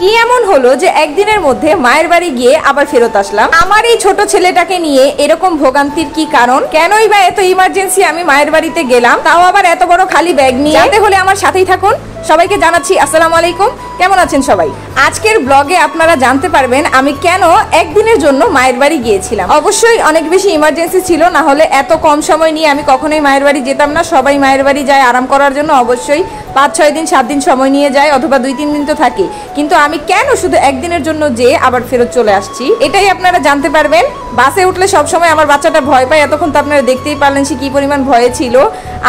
কি এমন হলো যে একদিনের মধ্যে মায়ের বাড়ি গিয়ে আবার ফেরত আসলাম? আমার এই ছোট ছেলেটাকে নিয়ে এরকম ভোগান্তির কি কারণ? কেনই বা এত ইমার্জেন্সি আমি মায়ের বাড়িতে গেলাম, তাও আবার এত বড় খালি ব্যাগ নিয়ে? জানতে হলে আমার সাথেই থাকুন। সবাইকে জানাচ্ছি আসসালামু আলাইকুম। কেমন আছেন সবাই? আজকের ব্লগে আপনারা জানতে পারবেন আমি কেন একদিনের জন্য মায়ের বাড়ি গিয়েছিলাম। অবশ্যই অনেক বেশি ইমার্জেন্সি ছিল, না হলে এত কম সময় নিয়ে আমি কখনোই মায়ের বাড়ি যেতাম না। সবাই মায়ের বাড়ি যায় আরাম করার জন্য, অবশ্যই 5-6 দিন 7 দিন সময় নিয়ে যায়, অথবা 2-3 দিন তো থাকে। কিন্তু আমি কেন শুধু একদিনের জন্য যে আবার ফেরত চলে আসছি, এটাই আপনারা জানতে পারবেন। বাসে উঠলে সবসময় আমার বাচ্চাটা ভয় পায়, এতক্ষণ তো আপনারা দেখতেই পারলেন সে কি পরিমাণ ভয়ে ছিল।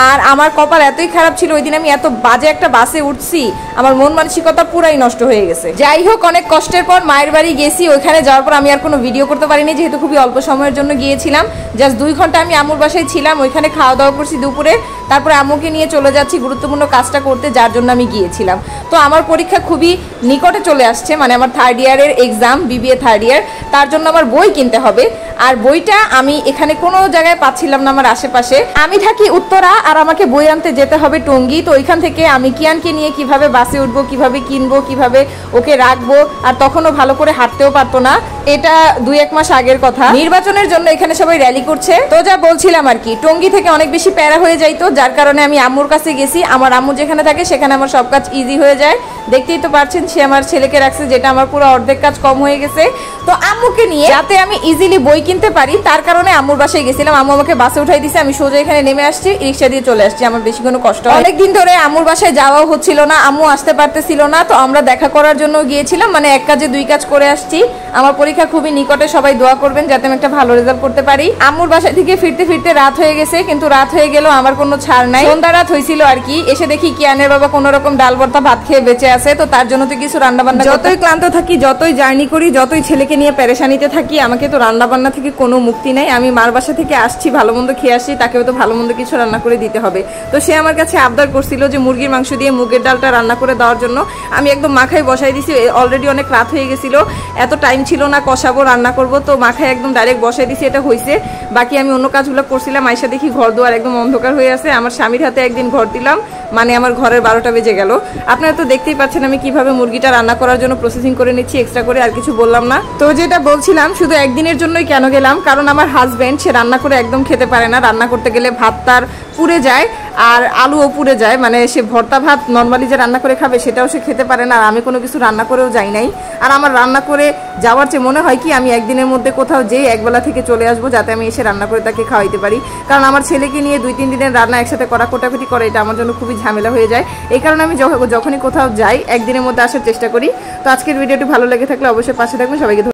আর আমার কপাল এতই খারাপ ছিল ওই দিন আমি এত বাজে একটা বাসে উঠছি, আমার মন মানসিকতা পুরাই নষ্ট হয়ে গেছে। যাই হোক, অনেক কষ্টের পর মায়ের বাড়ি গেছি। ওইখানে যাওয়ার পর আমি আর কোনো ভিডিও করতে পারিনি, যেহেতু খুবই অল্প সময়ের জন্য গিয়েছিলাম। জাস্ট 2 ঘন্টা আমি আম্মুর বাসায় ছিলাম, ওইখানে খাওয়া দাওয়া করছি দুপুরে। তারপরে আম্মুকে নিয়ে চলে যাচ্ছি গুরুত্বপূর্ণ কাজটা করতে, যার জন্য আমি গিয়েছিলাম। তো আমার পরীক্ষা খুবই নিকটে চলে আসছে, মানে আমার 3rd ইয়ারের এক্সাম, বিবিএ 3rd ইয়ার। তার জন্য আমার বই কিনতে হবে, আর বইটা আমি এখানে কোনো জায়গায় পাচ্ছিলাম না আমার আশেপাশে। আমি থাকি উত্তরা, আর আমাকে বই আনতে যেতে হবে টঙ্গী। তো ওইখান থেকে আমি কিয়ানকে নিয়ে কিভাবে বাসে উঠবো, কিভাবে কিনবো, কিভাবে ওকে রাখবো, আর তখনও ভালো করে হাঁটতেও পারতো না। এটা 2-1 মাস আগের কথা। নির্বাচনের জন্য এখানে সবাই র্যালি করছে। তো যা বলছিলাম আর কি, টঙ্গী থেকে অনেক বেশি প্যারা হয়ে যাইতো, যার কারণে আমি আম্মুর কাছে গেছি। আমার আম্মু যেখানে থাকে সেখানে আমার সব কাজ ইজি হয়ে যায়। দেখতেই তো পারছেন সে আমার ছেলেকে রাখছে, যেটা আমার পুরো অর্ধেক কাজ কম হয়ে গেছে। তো আম্মুকে নিয়ে যাতে আমি ইজিলি বই কিনতে পারি, তার কারণে আম্মুর বাসায় গেছিলাম। আম্মু আমাকে বাসে উঠাই দিছে, আমি সোজা এখানে নেমে আসছি, রিক্সা দিয়ে চলে আসছি। আমার বেশি কোনো কষ্ট হয়। অনেকদিন ধরে আম্মুর বাসায় যাওয়াও হচ্ছিল না, আম্মু আসতে পারতেছিল না। তো আমরা দেখা করার জন্য গিয়েছিলাম, মানে এক কাজে 2 কাজ করে আসছি। আমার পরীক্ষা খুবই নিকটে, সবাই দোয়া করবেন যাতে আমি একটা ভালো রেজাল্ট করতে পারি। আম্মুর বাসা থেকে ফিরতে ফিরতে রাত হয়ে গেছে, কিন্তু রাত হয়ে গেলেও আমার কোনো ছাড় নাই। সন্ধ্যা রাত হয়েছিল আর কি। এসে দেখি কিয়ানের বাবা কোনো রকম ডাল ভর্তা ভাত খেয়ে বেঁচে আছে। তো তার জন্য তো কিছু রান্না বান্না, যতই ক্লান্ত থাকি, যতই জার্নি করি, যতই ছেলেকে নিয়ে পেরেশানিতে থাকি, আমাকে তো রান্না বান্না থেকে কোনো মুক্তি নাই। আমি মার বাসা থেকে আসছি, ভালো মন্দ খেয়ে আসছি, তাকেও তো ভালো মন্দ কিছু রান্না করে দিতে হবে। তো সে আমার কাছে আবদার করছিল যে মুরগির মাংস দিয়ে মুগের ডালটা রান্না করে দেওয়ার জন্য। আমি একদম মাখায় বসাই দিছি, অলরেডি অনেক রাত হয়ে গেছিল, এত টাইম ছিল না কষাবো রান্না করব। তো মাখায় একদম ডাইরেক্ট বসাই দিছি, এটা হয়েছে। বাকি আমি অন্য কাজগুলো করছিলাম, আইসা দেখি ঘর দুয়ার একদম অন্ধকার হয়ে আছে। আমার স্বামীর হাতে একদিন ঘর দিলাম, মানে আমার ঘরের 12টা বেজে গেল। আপনারা তো দেখতেই পাচ্ছেন আমি কিভাবে মুরগিটা রান্না করার জন্য প্রসেসিং করে নিচ্ছি এক্সট্রা করে, আর কিছু বললাম না। তো যেটা বলছিলাম, শুধু একদিনের জন্যই কেন গেলাম, কারণ আমার হাজবেন্ড সে রান্না করে একদম খেতে পারে না। রান্না করতে গেলে ভাত তার পুড়ে যায়, আর আলুও পুড়ে যায়, মানে সে ভর্তা ভাত নর্মালি যে রান্না করে খাবে সেটাও সে খেতে পারে না। আর আমি কোনো কিছু রান্না করেও যাই নাই। আর আমার রান্না করে যাওয়ার চেয়ে মনে হয় কি আমি একদিনের মধ্যে কোথাও যেয়ে একবেলা থেকে চলে আসবো, যাতে আমি এসে রান্না করে তাকে খাওয়াইতে পারি। কারণ আমার ছেলেকে নিয়ে 2-3 দিনের রান্না একসাথে করা, কোটাকুটি করে, এটা আমার জন্য খুবই ঝামেলা হয়ে যায়। এই কারণে আমি যখনই কোথাও যাই একদিনের মধ্যে আসার চেষ্টা করি। তো আজকের ভিডিওটি ভালো লেগে থাকলে অবশ্যই পাশে থাকবেন। সবাইকে